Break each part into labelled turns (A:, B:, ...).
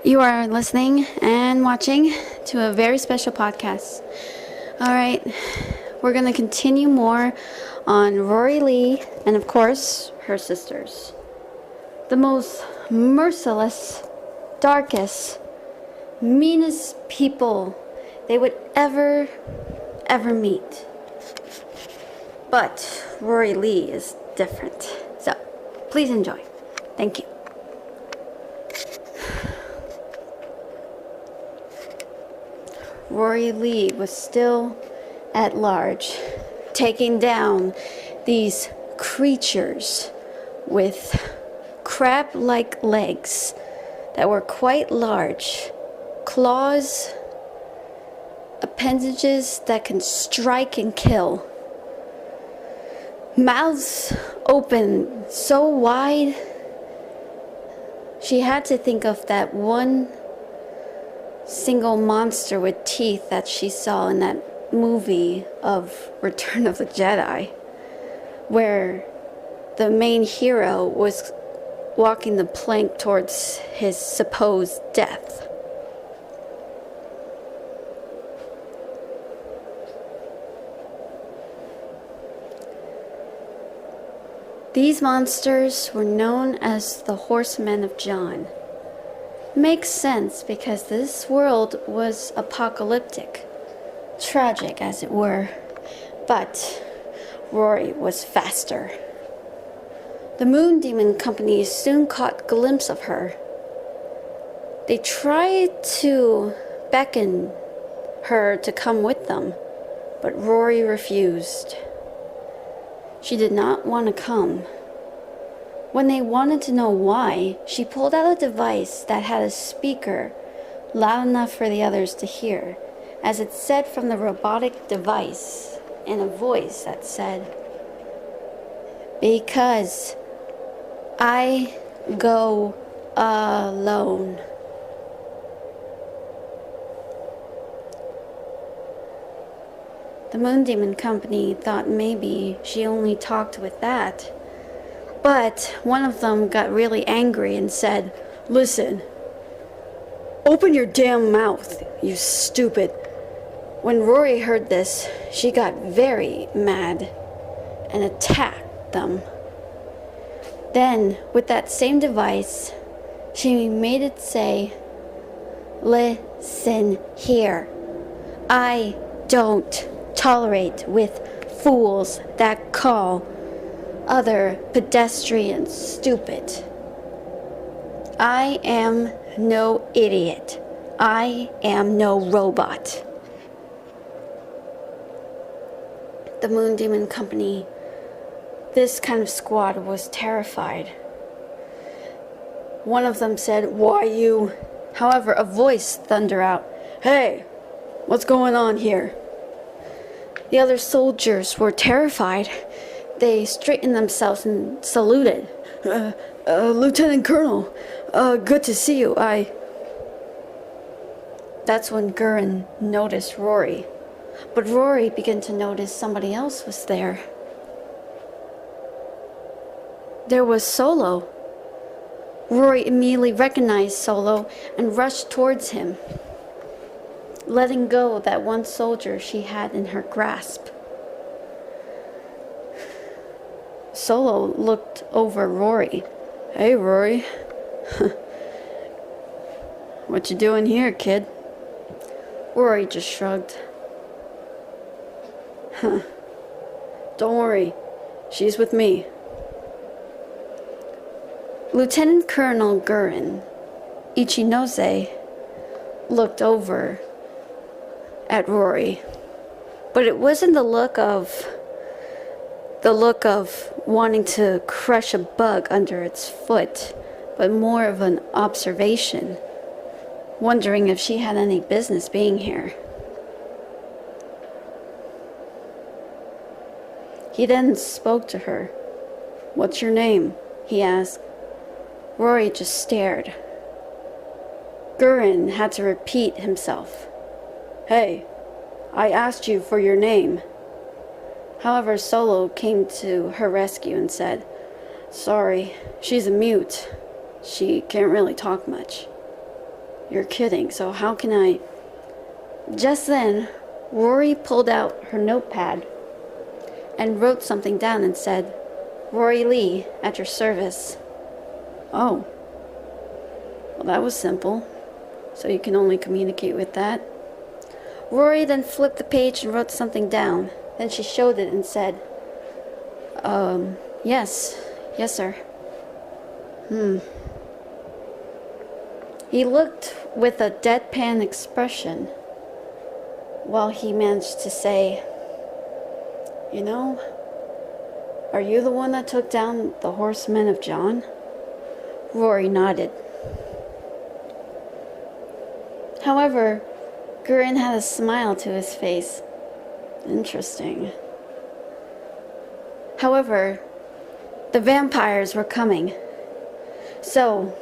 A: You are listening and watching to a very special podcast. All right, we're going to continue more on Rory, Leigh, and of course, her sisters. The most merciless, darkest, meanest people they would ever meet. But Rory Leigh is different. So, please enjoy. Thank you. Rory Leigh was still at large, taking down these creatures with crab-like legs that were quite large, claws, appendages that can strike and kill, mouths open so wide she had to think of that one single monster with teeth that she saw in that movie of Return of the Jedi, where the main hero was walking the plank towards his supposed death. These monsters were known as the Horsemen of John. Makes sense because this world was apocalyptic, tragic as it were, but Rory was faster. The Moon Demon Company soon caught a glimpse of her. They tried to beckon her to come with them, but Rory refused. She did not want to come. When they wanted to know why, she pulled out a device that had a speaker loud enough for the others to hear, as it said from the robotic device in a voice that said, "Because I go alone." The Moon Demon Company thought maybe she only talked with that. But one of them got really angry and said, "Listen, open your damn mouth, you stupid." When Rory heard this, she got very mad and attacked them. Then, with that same device, she made it say, "Listen here. I don't tolerate with fools that call other pedestrians stupid. I am no idiot. I am no robot." The Moon Demon Company, this kind of squad, was terrified. One of them said, "Why you?" However, a voice thundered out, "Hey, what's going on here?" The other soldiers were terrified. They straightened themselves and saluted. Lieutenant Colonel, good to see you. That's when Gurren noticed Rory. But Rory began to notice somebody else was there. There was Solo. Rory immediately recognized Solo and rushed towards him, letting go of that one soldier she had in her grasp. Solo looked over Rory. "Hey, Rory." "What you doing here, kid?" Rory just shrugged. "Don't worry, she's with me." Lieutenant Colonel Gurren Ichinose looked over at Rory, but it wasn't the look of wanting to crush a bug under its foot, but more of an observation, wondering if she had any business being here. He then spoke to her. "What's your name?" he asked. Rory just stared. Gurren had to repeat himself. "Hey, I asked you for your name." However, Solo came to her rescue and said, "Sorry, she's a mute. She can't really talk much." You're kidding, so how can I... Just then, Rory pulled out her notepad and wrote something down and said, "Rory Leigh, at your service." Oh. Well, that was simple. So you can only communicate with that. Rory then flipped the page and wrote something down. Then she showed it and said, Yes, sir. He looked with a deadpan expression while he managed to say, "You know, are you the one that took down the horsemen of John?" Rory nodded. However, Gurren had a smile to his face. Interesting. However, the vampires were coming. So,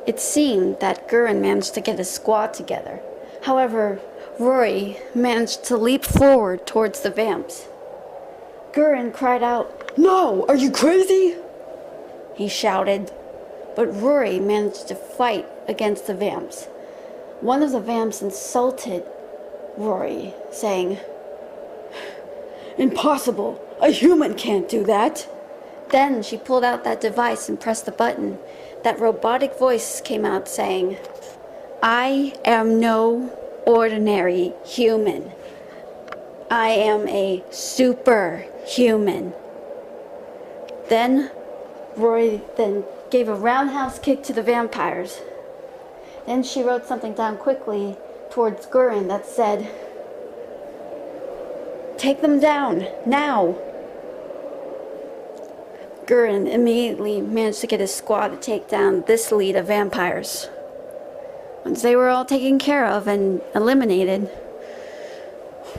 A: it seemed that Gurren managed to get a squad together. However, Rory managed to leap forward towards the vamps. Gurren cried out, "No! Are you crazy?" he shouted. But Rory managed to fight against the vamps. One of the vamps insulted Rory, saying, "Impossible! A human can't do that!" Then she pulled out that device and pressed the button. That robotic voice came out saying, "I am no ordinary human. I am a superhuman." Then Rory gave a roundhouse kick to the vampires. Then she wrote something down quickly towards Gurren that said, "Take them down, now!" Gurren immediately managed to get his squad to take down this lead of vampires. Once they were all taken care of and eliminated,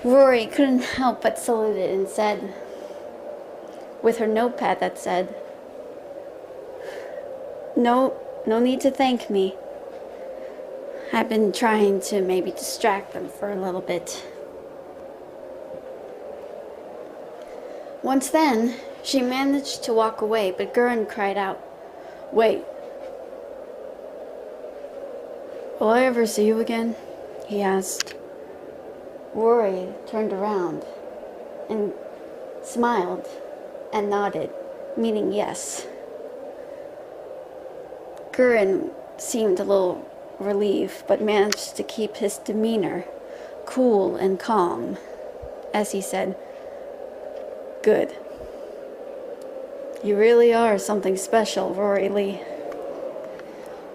A: Rory couldn't help but salute it and said, with her notepad that said, No need to thank me. I've been trying to maybe distract them for a little bit." Once then, she managed to walk away, but Gurren cried out, "Wait. Will I ever see you again?" he asked. Rory turned around and smiled and nodded, meaning yes. Gurren seemed a little relieved, but managed to keep his demeanor cool and calm as he said, "Good. You really are something special, Rory Leigh."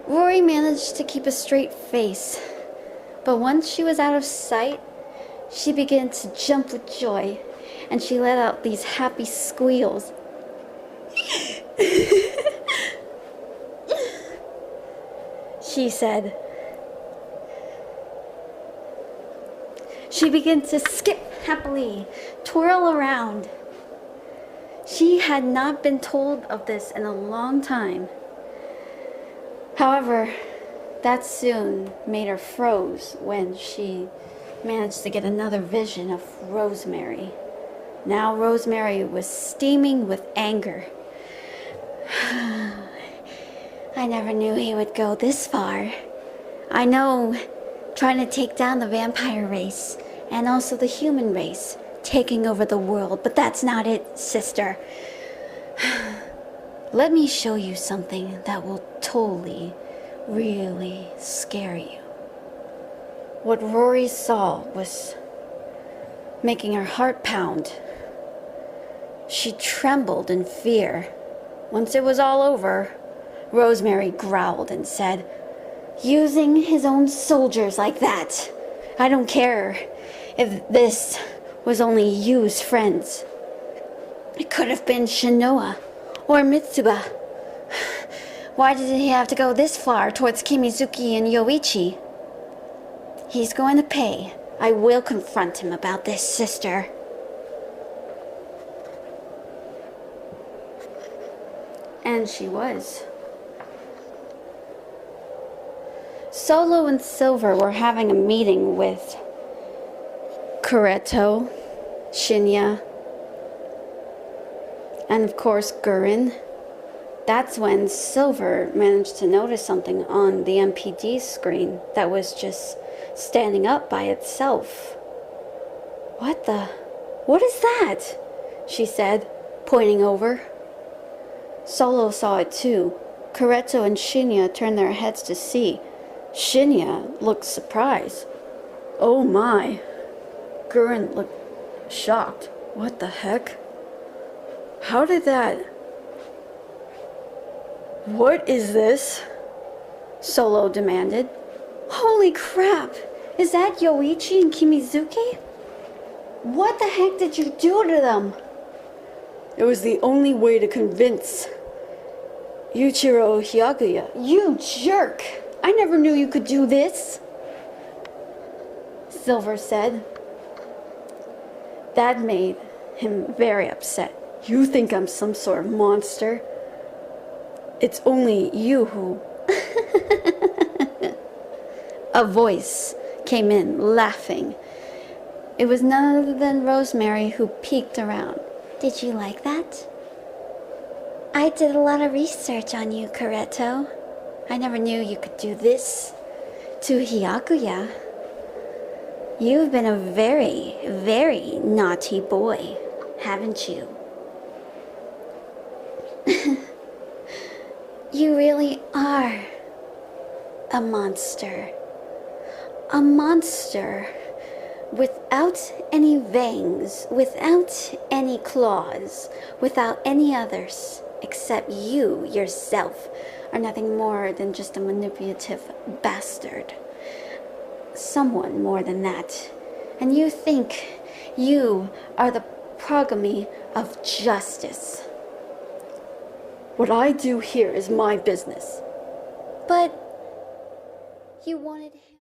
A: Rory managed to keep a straight face, but once she was out of sight, she began to jump with joy, and she let out these happy squeals. She said. She began to skip happily, twirl around. She had not been told of this in a long time. However, that soon made her froze when she managed to get another vision of Rosemary. Now Rosemary was steaming with anger. "I never knew he would go this far. I know, trying to take down the vampire race and also the human race, taking over the world, but that's not it, sister. Let me show you something that will totally, really scare you." What Rory saw was making her heart pound. She trembled in fear. Once it was all over, Rosemary growled and said, "Using his own soldiers like that. I don't care if this was only Yu's friends. It could have been Shinoa or Mitsuba. Why did he have to go this far towards Kimizuki and Yoichi? He's going to pay. I will confront him about this, sister." And she was. Solo and Silver were having a meeting with Kureto, Shinya, and of course Gurren, That's when Silver managed to notice something on the MPD screen that was just standing up by itself. What is that? She said, pointing over. Solo saw it too. Coretto and Shinya turned their heads to see. Shinya looked surprised. Oh my. Gurren looked shocked. What the heck? How did that... What is this? Solo demanded. Holy crap! Is that Yoichi and Kimizuki? What the heck did you do to them? It was the only way to convince Yuichiro Hyakuya. You jerk! I never knew you could do this, Silver said. That made him very upset. You think I'm some sort of monster? It's only you who... A voice came in, laughing. It was none other than Rosemary, who peeked around. Did you like that? I did a lot of research on you, Coretto. I never knew you could do this to Hyakuya. You've been a very, very naughty boy, haven't you? You really are a monster. A monster without any fangs, without any claws, without any others, except you yourself are nothing more than just a manipulative bastard. Someone more than that. And you think you are the progeny of justice. What I do here is my business. But you wanted him.